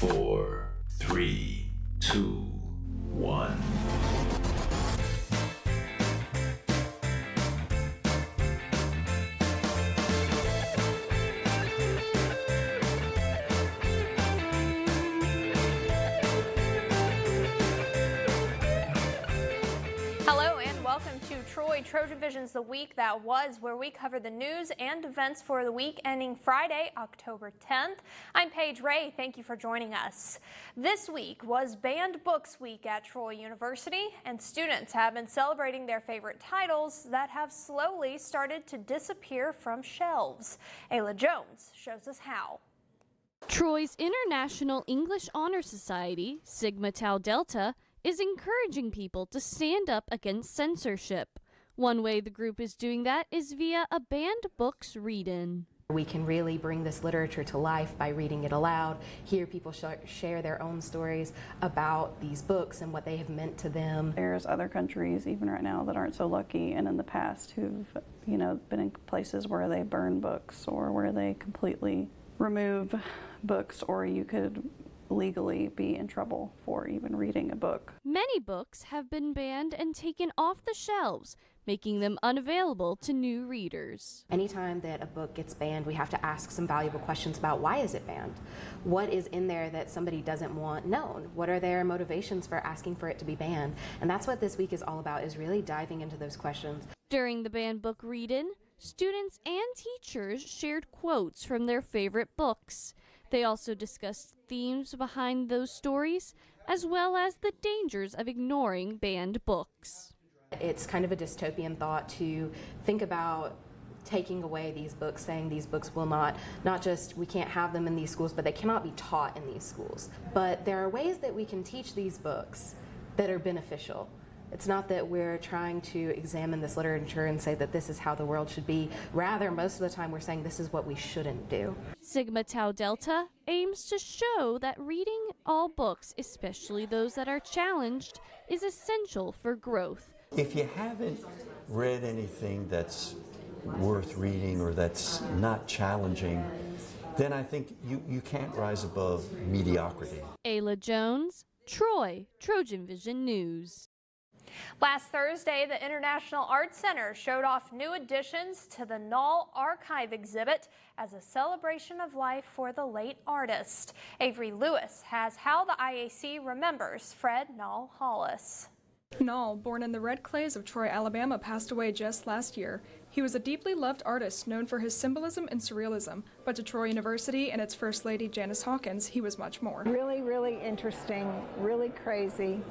4, 3, 2, 1. Hello and welcome to TrojanVision's The Week That Was, where we cover the news and events for the week ending Friday, October 10th. I'm Paige Ray. Thank you for joining us. This week was Banned Books Week at Troy University, and students have been celebrating their favorite titles that have slowly started to disappear from shelves. Ayla Jones shows us how. Troy's International English Honor Society, Sigma Tau Delta, is encouraging people to stand up against censorship. One way the group is doing that is via a banned books read-in. We can really bring this literature to life by reading it aloud, hear people share their own stories about these books and what they have meant to them. There's other countries, even right now, that aren't so lucky, and in the past who've, been in places where they burn books or where they completely remove books, or you could legally be in trouble for even reading a book. Many books have been banned and taken off the shelves, making them unavailable to new readers. Anytime that a book gets banned, we have to ask some valuable questions about why is it banned? What is in there that somebody doesn't want known? What are their motivations for asking for it to be banned? And that's what this week is all about, is really diving into those questions. During the banned book read-in, students and teachers shared quotes from their favorite books. They also discussed themes behind those stories, as well as the dangers of ignoring banned books. It's kind of a dystopian thought to think about taking away these books, saying these books will not just, we can't have them in these schools, but they cannot be taught in these schools. But there are ways that we can teach these books that are beneficial. It's not that we're trying to examine this literature and say that this is how the world should be. Rather, most of the time we're saying this is what we shouldn't do. Sigma Tau Delta aims to show that reading all books, especially those that are challenged, is essential for growth. If you haven't read anything that's worth reading or that's not challenging, then I think you can't rise above mediocrity. Ayla Jones, Troy, TrojanVision News. Last Thursday, the International Art Center showed off new additions to the Knoll Archive exhibit as a celebration of life for the late artist. Avery Lewis has how the IAC remembers Fred Knoll Hollis. Knoll, born in the red clays of Troy, Alabama, passed away just last year. He was a deeply loved artist known for his symbolism and surrealism, but to Troy University and its First Lady, Janice Hawkins, he was much more. Really, really interesting, really crazy,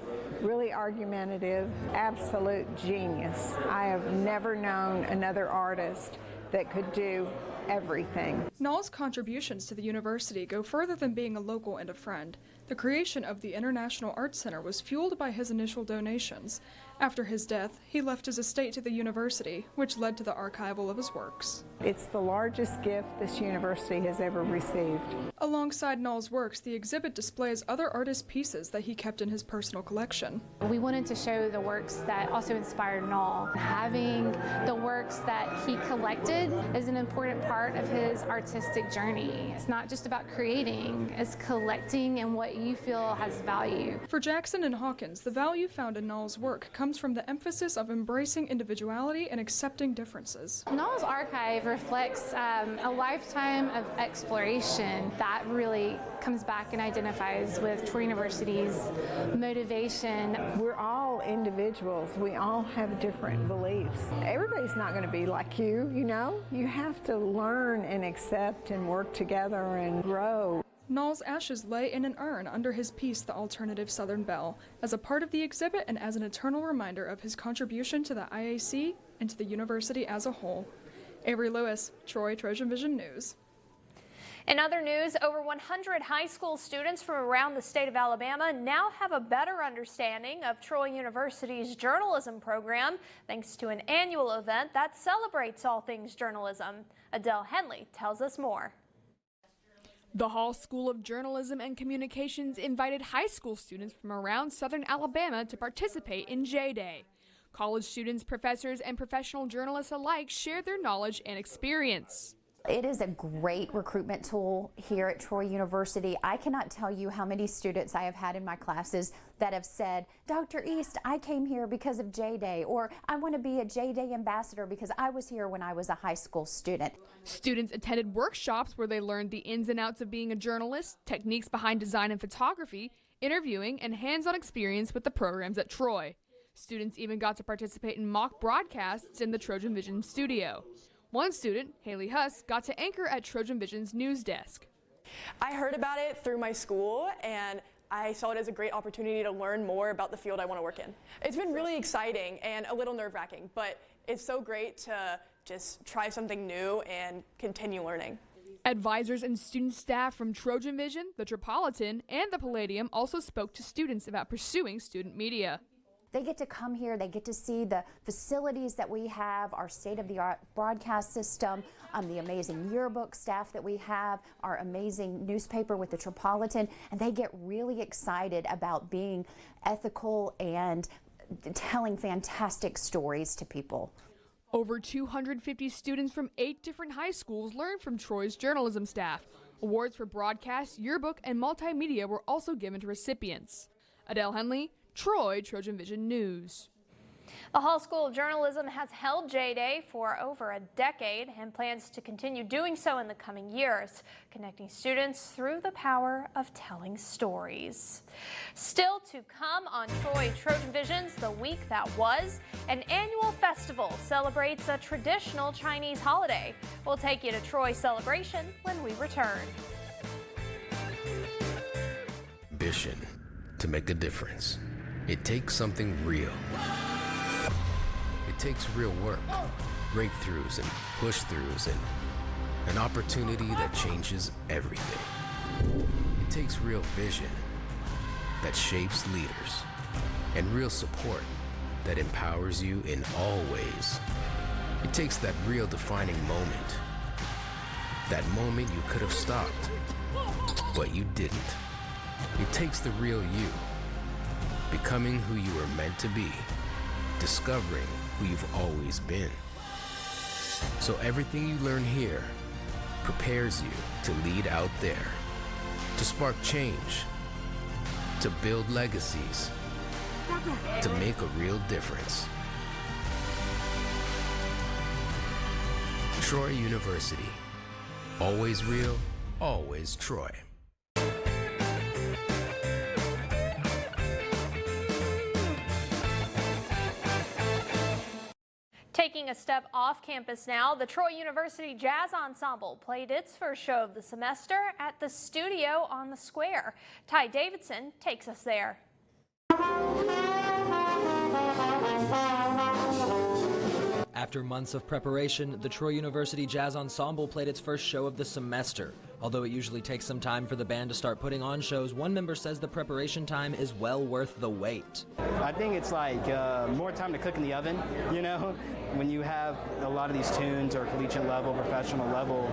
really argumentative, absolute genius. I have never known another artist that could do everything. Knoll's contributions to the university go further than being a local and a friend. The creation of the International Art Center was fueled by his initial donations. After his death, he left his estate to the university, which led to the archival of his works. It's the largest gift this university has ever received. Alongside Knoll's works, the exhibit displays other artists' pieces that he kept in his personal collection. We wanted to show the works that also inspired Knoll. Having the works that he collected is an important part of his artistic journey. It's not just about creating, it's collecting and what you feel has value. For Jackson and Hawkins, the value found in Knoll's work comes from the emphasis of embracing individuality and accepting differences. Knoll's archive reflects a lifetime of exploration that really comes back and identifies with Troy University's motivation. We're all individuals. We all have different beliefs. Everybody's not going to be like you, You have to learn and accept and work together and grow. Knoll's ashes lay in an urn under his piece, The Alternative Southern Belle, as a part of the exhibit and as an eternal reminder of his contribution to the IAC and to the university as a whole. Avery Lewis, Troy, TrojanVision News. In other news, over 100 high school students from around the state of Alabama now have a better understanding of Troy University's journalism program thanks to an annual event that celebrates all things journalism. Adele Henley tells us more. The Hall School of Journalism and Communications invited high school students from around southern Alabama to participate in J-Day. College students, professors, and professional journalists alike shared their knowledge and experience. It is a great recruitment tool here at Troy University. I cannot tell you how many students I have had in my classes that have said, Dr. East, I came here because of J-Day, or I want to be a J-Day ambassador because I was here when I was a high school student. Students attended workshops where they learned the ins and outs of being a journalist, techniques behind design and photography, interviewing, and hands-on experience with the programs at Troy. Students even got to participate in mock broadcasts in the TrojanVision studio. One student, Haley Huss, got to anchor at TrojanVision's news desk. I heard about it through my school, and I saw it as a great opportunity to learn more about the field I want to work in. It's been really exciting and a little nerve-wracking, but it's so great to just try something new and continue learning. Advisors and student staff from TrojanVision, the Metropolitan, and the Palladium also spoke to students about pursuing student media. They get to come here, they get to see the facilities that we have, our state-of-the-art broadcast system, the amazing yearbook staff that we have, our amazing newspaper with the Metropolitan, and they get really excited about being ethical and telling fantastic stories to people. Over 250 students from 8 different high schools learned from Troy's journalism staff. Awards for broadcast, yearbook, and multimedia were also given to recipients. Adele Henley, Troy, TrojanVision News. The Hall School of Journalism has held J-Day for over a decade and plans to continue doing so in the coming years, connecting students through the power of telling stories. Still to come on Troy TrojanVision's The Week That Was, an annual festival celebrates a traditional Chinese holiday. We'll take you to Troy Celebration when we return. Ambition to make a difference. It takes something real. It takes real work, breakthroughs and push-throughs, and an opportunity that changes everything. It takes real vision that shapes leaders, and real support that empowers you in all ways. It takes that real defining moment. That moment you could have stopped, but you didn't. It takes the real you. Becoming who you were meant to be, discovering who you've always been. So everything you learn here prepares you to lead out there, to spark change, to build legacies, to make a real difference. Troy University. Always real, always Troy. Taking a step off campus now, the Troy University Jazz Ensemble played its first show of the semester at the studio on the square. Ty Davidson takes us there. After months of preparation, the Troy University Jazz Ensemble played its first show of the semester. Although it usually takes some time for the band to start putting on shows, one member says the preparation time is well worth the wait. I think it's like more time to cook in the oven, you know? When you have a lot of these tunes or collegiate level, professional level,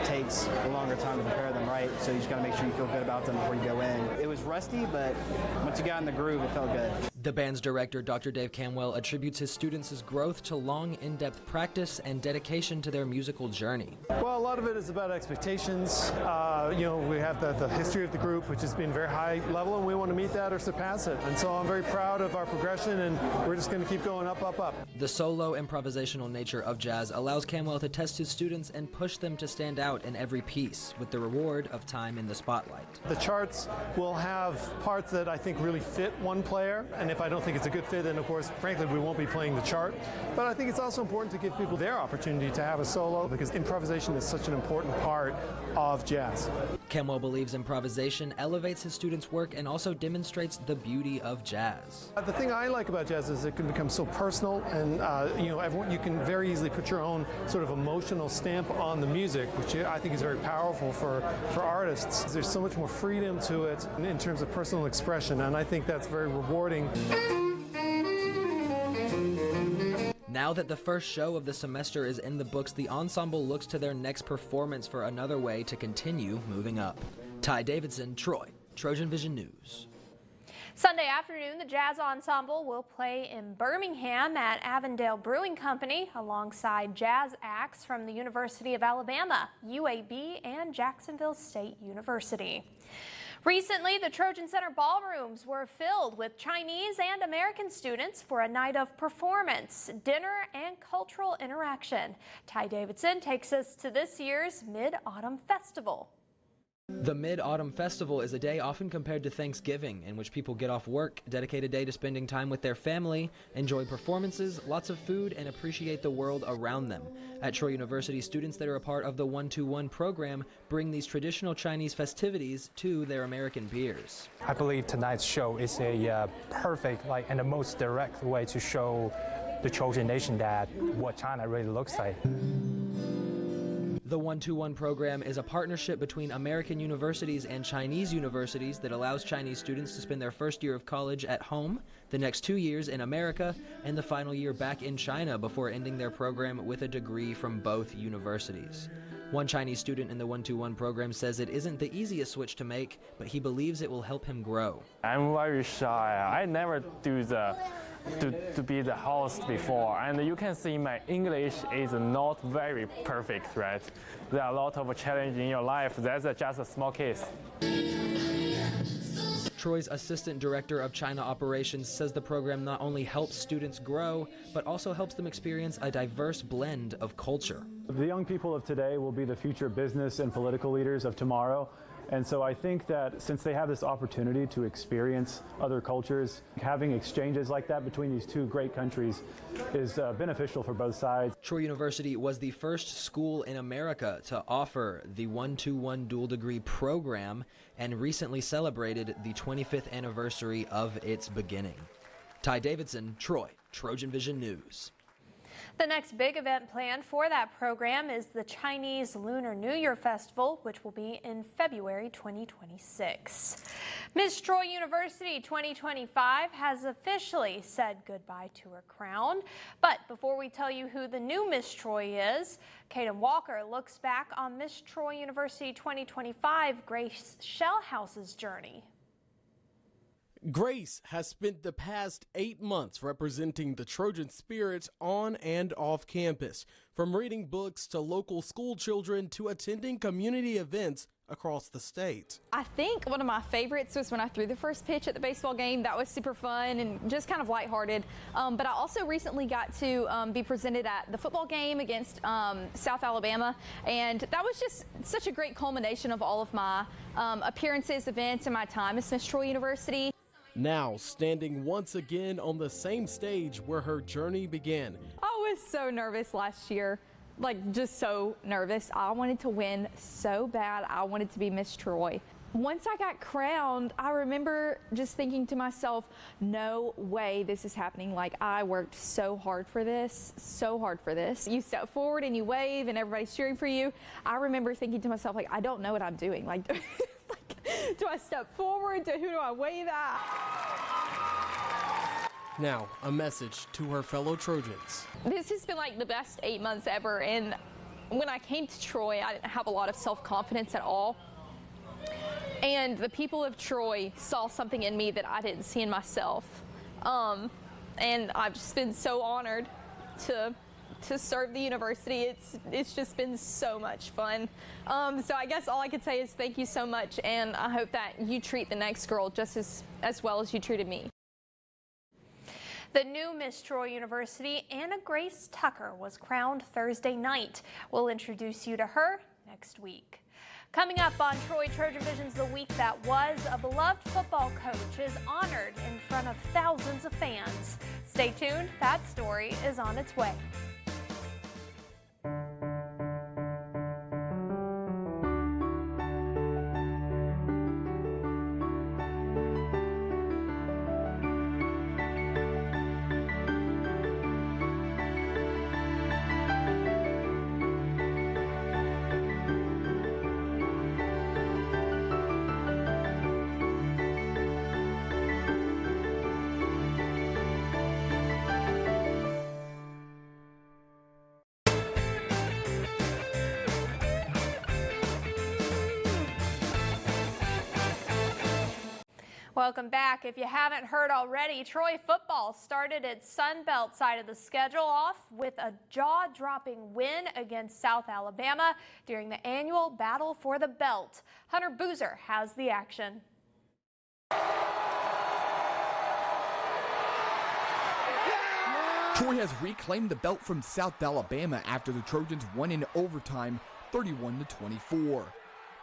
it takes a longer time to prepare them, right? So you just gotta make sure you feel good about them before you go in. It was rusty, but once you got in the groove, it felt good. The band's director, Dr. Dave Camwell, attributes his students' growth to long, in-depth practice and dedication to their musical journey. Well, a lot of it is about expectations. You know, we have the history of the group, which has been very high level, and we want to meet that or surpass it. And so I'm very proud of our progression, and we're just going to keep going up, up, up. The solo improvisational nature of jazz allows Camwell to test his students and push them to stand out in every piece, with the reward of time in the spotlight. The charts will have parts that I think really fit one player, and if I don't think it's a good fit, then of course, frankly, we won't be playing the chart. But I think it's also important to give people their opportunity to have a solo, because improvisation is such an important part of jazz. Camwell believes improvisation elevates his students' work and also demonstrates the beauty of jazz. The thing I like about jazz is it can become so personal, and you know, everyone, you can very easily put your own sort of emotional stamp on the music, which I think is very powerful for artists. There's so much more freedom to it in terms of personal expression, and I think that's very rewarding. Now that the first show of the semester is in the books, the ensemble looks to their next performance for another way to continue moving up. Ty Davidson, Troy, TrojanVision News. Sunday afternoon, the Jazz Ensemble will play in Birmingham at Avondale Brewing Company alongside jazz acts from the University of Alabama, UAB, and Jacksonville State University. Recently, the Trojan Center ballrooms were filled with Chinese and American students for a night of performance, dinner, and cultural interaction. Ty Davidson takes us to this year's Mid-Autumn Festival. The Mid-Autumn Festival is a day often compared to Thanksgiving, in which people get off work, dedicate a day to spending time with their family, enjoy performances, lots of food, and appreciate the world around them. At Troy University, students that are a part of the 1-2-1 program bring these traditional Chinese festivities to their American peers. I believe tonight's show is a perfect, and the most direct way to show the Trojan nation that what China really looks like. The 1-2-1 program is a partnership between American universities and Chinese universities that allows Chinese students to spend their first year of college at home, the next 2 years in America, and the final year back in China before ending their program with a degree from both universities. One Chinese student in the 1-2-1 program says it isn't the easiest switch to make, but he believes it will help him grow. I'm very shy. I never do to be the host before, and you can see my English is not very perfect, right? There are a lot of challenges in your life. That's just a small case. Troy's assistant director of China operations says the program not only helps students grow, but also helps them experience a diverse blend of culture. The young people of today will be the future business and political leaders of tomorrow. And so I think that since they have this opportunity to experience other cultures, having exchanges like that between these two great countries is beneficial for both sides. Troy University was the first school in America to offer the 1-2-1 dual degree program and recently celebrated the 25th anniversary of its beginning. Ty Davidson, Troy, TrojanVision News. The next big event planned for that program is the Chinese Lunar New Year Festival, which will be in February 2026. Miss Troy University 2025 has officially said goodbye to her crown. But before we tell you who the new Miss Troy is, Kaden Walker looks back on Miss Troy University 2025 Grace Shellhouse's journey. Grace has spent the past 8 months representing the Trojan spirit on and off campus, from reading books to local school children to attending community events across the state. I think one of my favorites was when I threw the first pitch at the baseball game. That was super fun and just kind of lighthearted. But I also recently got to be presented at the football game against South Alabama, and that was just such a great culmination of all of my appearances, events, and my time at Miss Troy University. Now standing once again on the same stage where her journey began. I was so nervous last year, just so nervous. I wanted to win so bad. I wanted to be Miss Troy. Once I got crowned, I remember just thinking to myself, no way this is happening. I worked so hard for this, so hard for this. You step forward and you wave and everybody's cheering for you. I remember thinking to myself, I don't know what I'm doing. Do I step forward? Who do I wave at? Now, a message to her fellow Trojans. This has been the best 8 months ever, and when I came to Troy, I didn't have a lot of self-confidence at all. And the people of Troy saw something in me that I didn't see in myself. And I've just been so honored to serve the university. It's just been so much fun. So I guess all I could say is thank you so much, and I hope that you treat the next girl just as well as you treated me. The new Miss Troy University, Anna Grace Tucker, was crowned Thursday night. We'll introduce you to her next week. Coming up on Troy TrojanVision's The Week That Was, a beloved football coach is honored in front of thousands of fans. Stay tuned, that story is on its way. Welcome back. If you haven't heard already, Troy football started its Sun Belt side of the schedule off with a jaw-dropping win against South Alabama during the annual Battle for the Belt. Hunter Boozer has the action. Troy has reclaimed the belt from South Alabama after the Trojans won in overtime 31-24.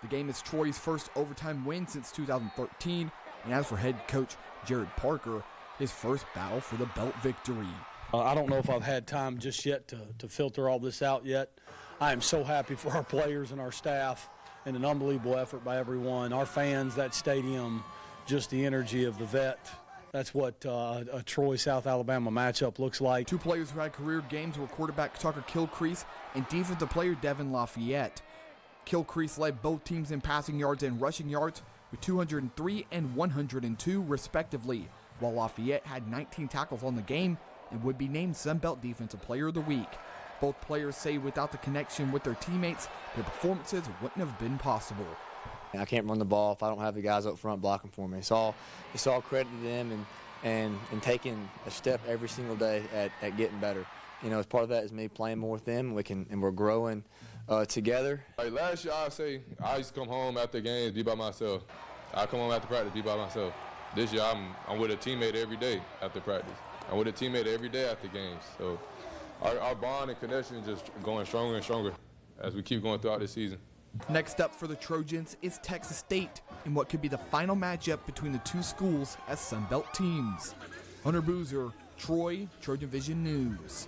The game is Troy's first overtime win since 2013, and as for head coach Jared Parker, his first battle for the belt victory. I don't know if I've had time just yet to filter all this out yet. I am so happy for our players and our staff, and an unbelievable effort by everyone. Our fans, that stadium, just the energy of the vet. That's what a Troy-South Alabama matchup looks like. Two players who had career games were quarterback Tucker Kilcrease and defensive player Devin Lafayette. Kilcrease led both teams in passing yards and rushing yards with 203 and 102 respectively, while Lafayette had 19 tackles on the game and would be named Sun Belt Defensive Player of the Week. Both players say without the connection with their teammates, their performances wouldn't have been possible. I can't run the ball if I don't have the guys up front blocking for me. It's all credit to them and taking a step every single day at getting better. You know, as part of that is me playing more with them. And we're growing together. Like last year, I used to come home after games, be by myself. I come home after practice, be by myself. This year, I'm with a teammate every day after practice. I'm with a teammate every day after games. So our bond and connection is just going stronger and stronger as we keep going throughout this season. Next up for the Trojans is Texas State in what could be the final matchup between the two schools as Sun Belt teams. Hunter Boozer, Troy, TrojanVision News.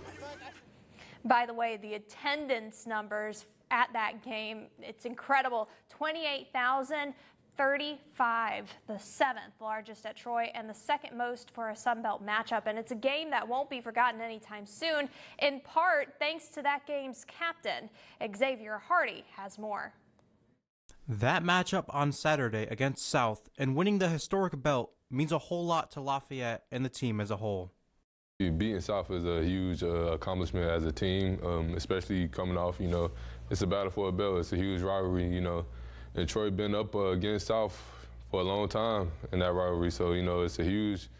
By the way, the attendance numbers at that game, it's incredible. 28,035, the 7th largest at Troy and the second most for a Sun Belt matchup. And it's a game that won't be forgotten anytime soon, in part thanks to that game's captain. Xavier Hardy has more. That matchup on Saturday against South and winning the historic belt means a whole lot to Lafayette and the team as a whole. Beating South is a huge accomplishment as a team, especially coming off, it's a battle for a belt. It's a huge rivalry, and Troy been up against South for a long time in that rivalry. So, it's a huge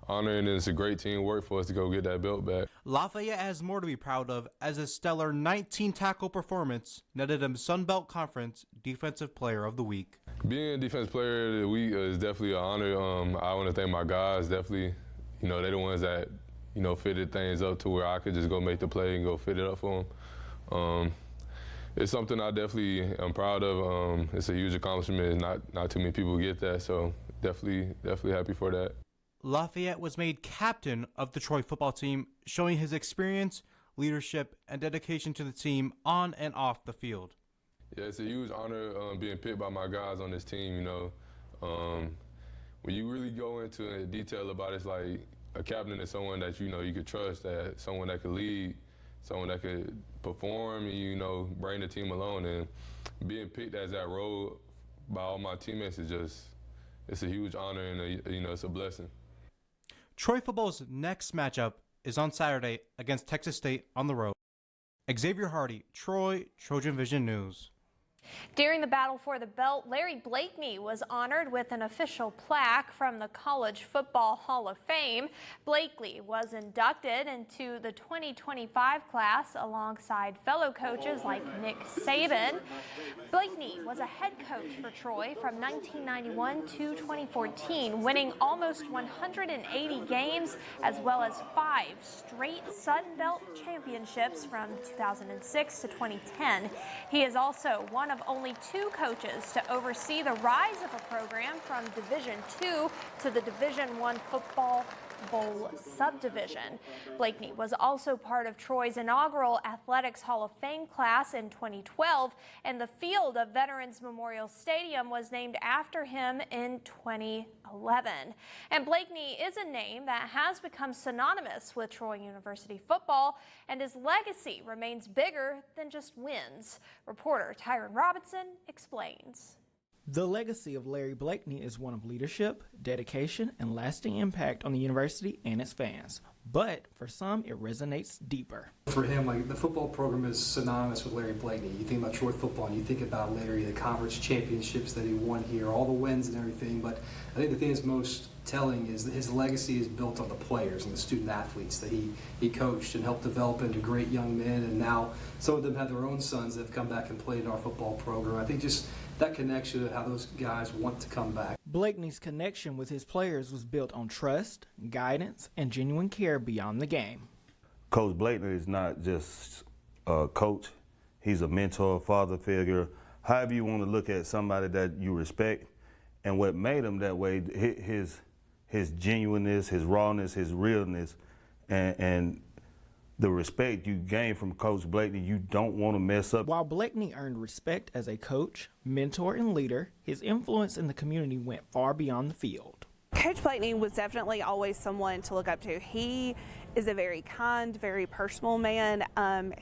honor and it's a great teamwork for us to go get that belt back. Lafayette has more to be proud of as a stellar 19-tackle performance netted him Sun Belt Conference Defensive Player of the Week. Being Defensive Player of the Week is definitely an honor. I want to thank my guys, definitely. They're the ones that, fitted things up to where I could just go make the play and go fit it up for them. It's something I definitely am proud of. It's a huge accomplishment. Not too many people get that, so definitely happy for that. Lafayette was made captain of the Troy football team, showing his experience, leadership, and dedication to the team on and off the field. Yeah, it's a huge honor being picked by my guys on this team, When you really go into detail about it, it's like a captain is someone that, you could trust, that someone that could lead, someone that could perform and, bring the team along. And being picked as that role by all my teammates is it's a huge honor and, it's a blessing. Troy football's next matchup is on Saturday against Texas State on the road. Xavier Hardy, Troy, TrojanVision News. During the battle for the belt, Larry Blakeney was honored with an official plaque from the College Football Hall of Fame. Blakeney was inducted into the 2025 class alongside fellow coaches like Nick Saban. Blakeney was a head coach for Troy from 1991 to 2014, winning almost 180 games as well as 5 straight Sun Belt championships from 2006 to 2010. He is also one of only 2 coaches to oversee the rise of a program from Division II to the Division I Football Bowl subdivision. Blakeney was also part of Troy's inaugural Athletics Hall of Fame class in 2012, and the field of Veterans Memorial Stadium was named after him in 2011. And Blakeney is a name that has become synonymous with Troy University football, and his legacy remains bigger than just wins. Reporter Tyron Robinson explains. The legacy of Larry Blakeney is one of leadership, dedication, and lasting impact on the university and its fans. but for some, it resonates deeper. For him, like, the football program is synonymous with Larry Blakeney. You think about Troy football and you think about Larry, the conference championships that he won here, all the wins and everything, but I think the thing that's most telling is that his legacy is built on the players and the student athletes that he coached and helped develop into great young men, and now some of them have their own sons that have come back and played in our football program. I think just that connection of how those guys want to come back. Blakeney's connection with his players was built on trust, guidance, and genuine care beyond the game. Coach Blakeney is not just a coach. He's a mentor, father figure, however you want to look at somebody that you respect. And what made him that way, his genuineness, his rawness, his realness, and the respect you gain from Coach Blakeney, you don't want to mess up. While Blakeney earned respect as a coach, mentor, and leader, his influence in the community went far beyond the field. Coach Blakeney was definitely always someone to look up to. He is a very kind, very personal man.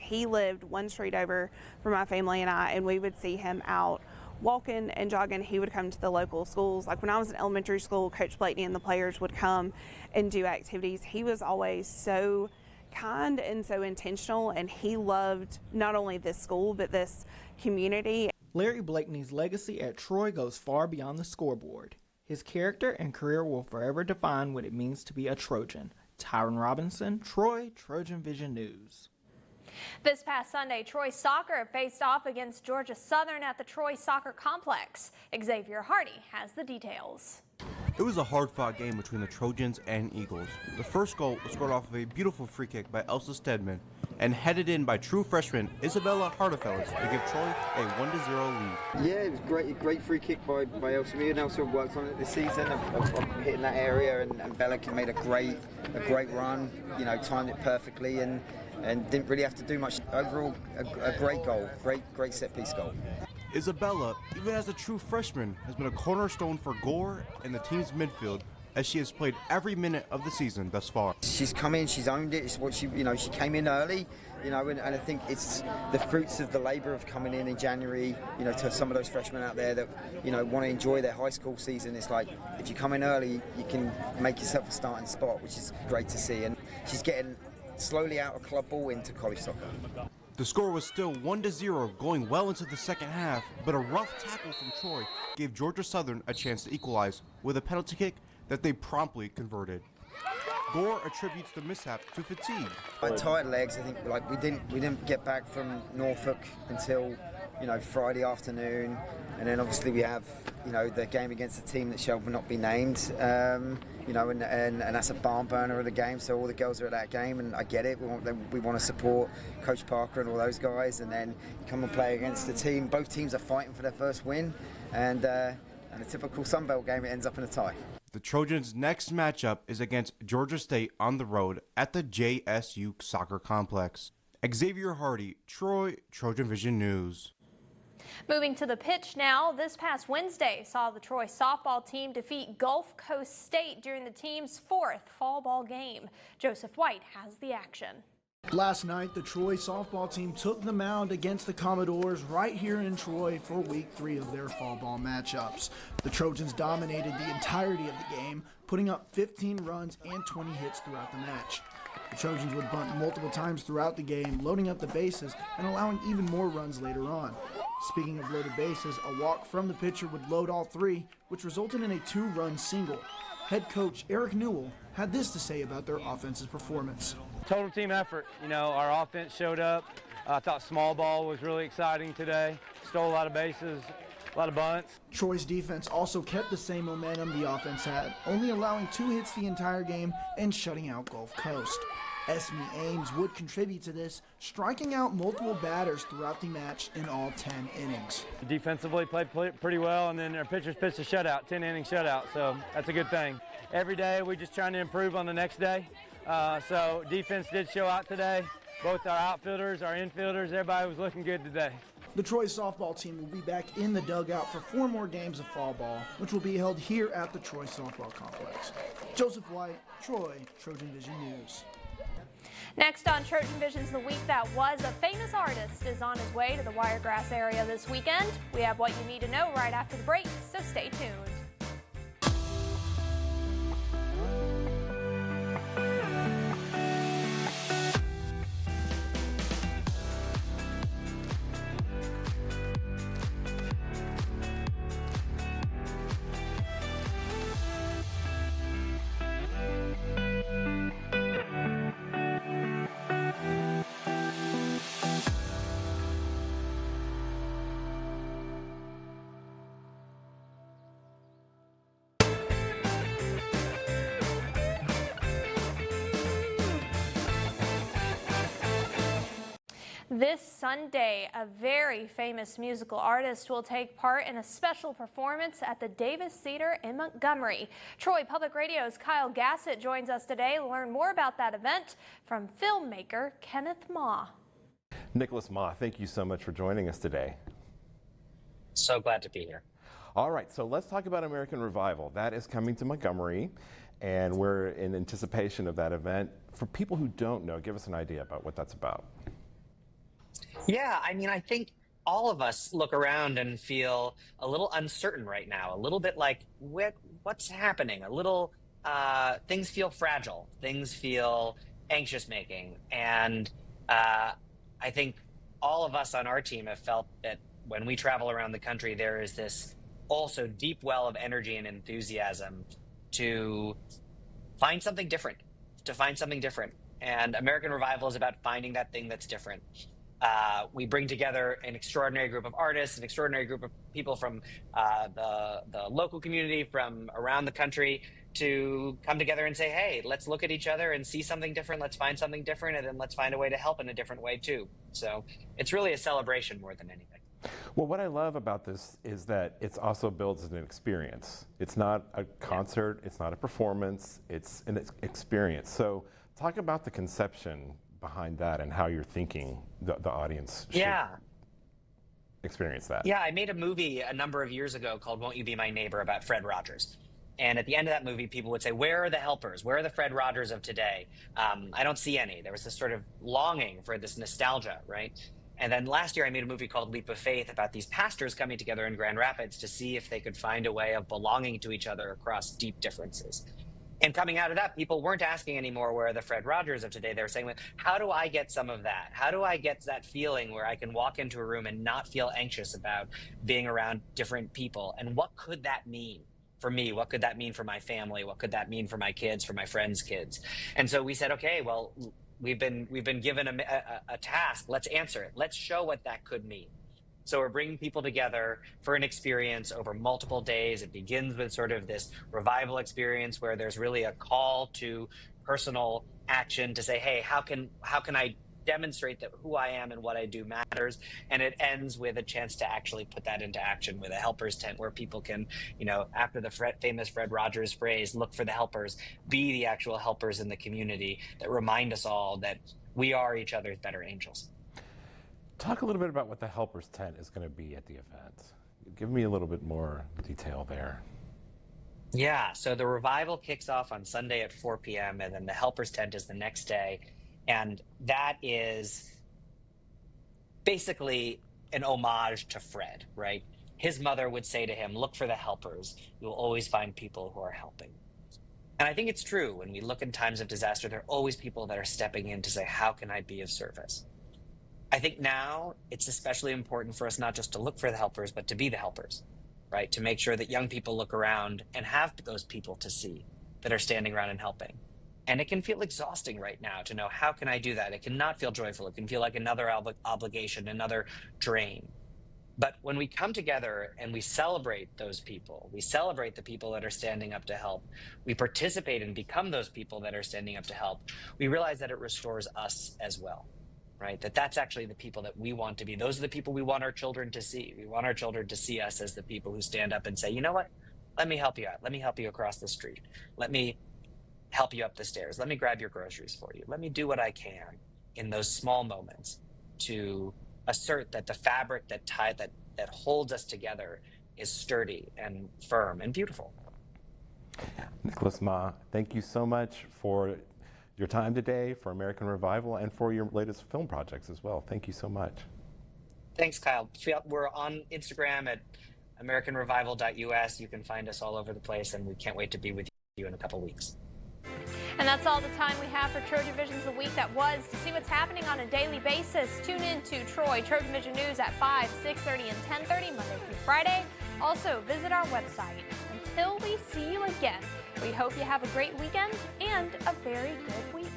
He lived one street over from my family and I, and we would see him out walking and jogging. He would come to the local schools. Like when I was in elementary school, Coach Blakeney and the players would come and do activities. He was always so kind and so intentional, and he loved not only this school but this community. Larry Blakeney's legacy at Troy goes far beyond the scoreboard. His character and career will forever define what it means to be a Trojan. Tyron Robinson, Troy, TrojanVision News. This past Sunday, Troy soccer faced off against Georgia Southern at the Troy Soccer Complex. Xavier Hardy has the details. It was a hard-fought game between the Trojans and Eagles. The first goal was scored off of a beautiful free kick by Elsa Stedman and headed in by true freshman Isabella Hartefelds to give Troy a 1-0 lead. Yeah, it was great free kick by Elsa. Me and Elsa worked on it this season of hitting that area, and Bella made a great run, you know, timed it perfectly and didn't really have to do much. Overall, a great goal, great set-piece goal. Isabella, even as a true freshman, has been a cornerstone for Gore and the team's midfield, as she has played every minute of the season thus far. She's come in, she's owned it. It's what she came in early, and I think it's the fruits of the labour of coming in January. To some of those freshmen out there that want to enjoy their high school season. It's like if you come in early, you can make yourself a starting spot, which is great to see. And she's getting slowly out of club ball into college soccer. The score was still 1-0 going well into the second half, but a rough tackle from Troy gave Georgia Southern a chance to equalize with a penalty kick that they promptly converted. Gore attributes the mishap to fatigue. Tired legs. I think we didn't get back from Norfolk until Friday afternoon, and then obviously we have the game against a team that shall not be named. And that's a barn burner of the game, so all the girls are at that game, and I get it. We want to support Coach Parker and all those guys, and then come and play against the team. Both teams are fighting for their first win, and a typical Sunbelt game, it ends up in a tie. The Trojans' next matchup is against Georgia State on the road at the JSU Soccer Complex. Xavier Hardy, Troy, TrojanVision News. Moving to the pitch now, this past Wednesday saw the Troy softball team defeat Gulf Coast State during the team's 4th fall ball game. Joseph White has the action. Last night, the Troy softball team took the mound against the Commodores right here in Troy for week 3 of their fall ball matchups. The Trojans dominated the entirety of the game, putting up 15 runs and 20 hits throughout the match. The Trojans would bunt multiple times throughout the game, loading up the bases and allowing even more runs later on. Speaking of loaded bases, a walk from the pitcher would load all 3, which resulted in a 2-run single. Head coach Eric Newell had this to say about their offense's performance. Total team effort. Our offense showed up. I thought small ball was really exciting today. Stole a lot of bases, a lot of bunts. Troy's defense also kept the same momentum the offense had, only allowing 2 hits the entire game and shutting out Gulf Coast. Esme Ames would contribute to this, striking out multiple batters throughout the match in all 10 innings. Defensively played pretty well, and then our pitchers pitched a shutout, 10-inning shutout, so that's a good thing. Every day we're just trying to improve on the next day. So defense did show out today. Both our outfielders, our infielders, everybody was looking good today. The Troy softball team will be back in the dugout for 4 more games of fall ball, which will be held here at the Troy softball complex. Joseph White, Troy, TrojanVision News. Next on Trojan Vision's The Week That Was, a famous artist is on his way to the Wiregrass area this weekend. We have what you need to know right after the break, so stay tuned. This Sunday, a very famous musical artist will take part in a special performance at the Davis Theater in Montgomery. Troy Public Radio's Kyle Gassett joins us today to learn more about that event from filmmaker Kenneth Ma. Nicholas Ma, thank you so much for joining us today. So glad to be here. All right, so let's talk about American Revival. That is coming to Montgomery, and we're in anticipation of that event. For people who don't know, give us an idea about what that's about. Yeah, I mean, I think all of us look around and feel a little uncertain right now, a little bit like what's happening, a little, things feel fragile, things feel anxious making. And I think all of us on our team have felt that when we travel around the country, there is this also deep well of energy and enthusiasm to find something different, And American Revival is about finding that thing that's different. We bring together an extraordinary group of artists, an extraordinary group of people from the local community, from around the country, to come together and say, hey, let's look at each other and see something different. Let's find something different, and then let's find a way to help in a different way too. So it's really a celebration more than anything. Well, what I love about this is that it's also built as an experience. It's not a concert, it's not a performance, it's an experience. So talk about the conception behind that and how you're thinking the audience should experience that. Yeah, I made a movie a number of years ago called Won't You Be My Neighbor about Fred Rogers. And at the end of that movie, people would say, where are the helpers? Where are the Fred Rogers of today? I don't see any. There was this sort of longing for this nostalgia, right? And then last year I made a movie called Leap of Faith about these pastors coming together in Grand Rapids to see if they could find a way of belonging to each other across deep differences. And coming out of that, people weren't asking anymore where are the Fred Rogers of today. They were saying, how do I get some of that? How do I get that feeling where I can walk into a room and not feel anxious about being around different people? And what could that mean for me? What could that mean for my family? What could that mean for my kids, for my friends' kids? And so we said, okay, well, we've been given a task. Let's answer it. Let's show what that could mean. So we're bringing people together for an experience over multiple days. It begins with sort of this revival experience where there's really a call to personal action to say, hey, how can I demonstrate that who I am and what I do matters? And it ends with a chance to actually put that into action with a helpers tent where people can, after the famous Fred Rogers phrase, look for the helpers, be the actual helpers in the community that remind us all that we are each other's better angels. Talk a little bit about what the helpers tent is going to be at the event. Give me a little bit more detail there. Yeah, so the revival kicks off on Sunday at 4 p.m. and then the helpers tent is the next day. And that is basically an homage to Fred, right? His mother would say to him, look for the helpers. You'll always find people who are helping. And I think it's true. When we look in times of disaster, there are always people that are stepping in to say, how can I be of service? I think now it's especially important for us not just to look for the helpers, but to be the helpers, right? To make sure that young people look around and have those people to see that are standing around and helping. And it can feel exhausting right now to know, how can I do that? It cannot feel joyful. It can feel like another obligation, another drain. But when we come together and we celebrate those people, we celebrate the people that are standing up to help, we participate and become those people that are standing up to help, we realize that it restores us as well, right? That's actually the people that we want to be. Those are the people we want our children to see. We want our children to see us as the people who stand up and say, you know what? Let me help you out. Let me help you across the street. Let me help you up the stairs. Let me grab your groceries for you. Let me do what I can in those small moments to assert that the fabric that holds us together is sturdy and firm and beautiful. Nicholas Ma, thank you so much for your time today, for American Revival, and for your latest film projects as well. Thank you so much. Thanks, Kyle. We're on Instagram at AmericanRevival.us. You can find us all over the place, and we can't wait to be with you in a couple weeks. And that's all the time we have for Trojan Vision's The Week That Was. To see what's happening on a daily basis, tune in to Troy Trojan Vision News at 5, 6:30, and 10:30 Monday through Friday. Also, visit our website. Until we see you again, we hope you have a great weekend and a very good week.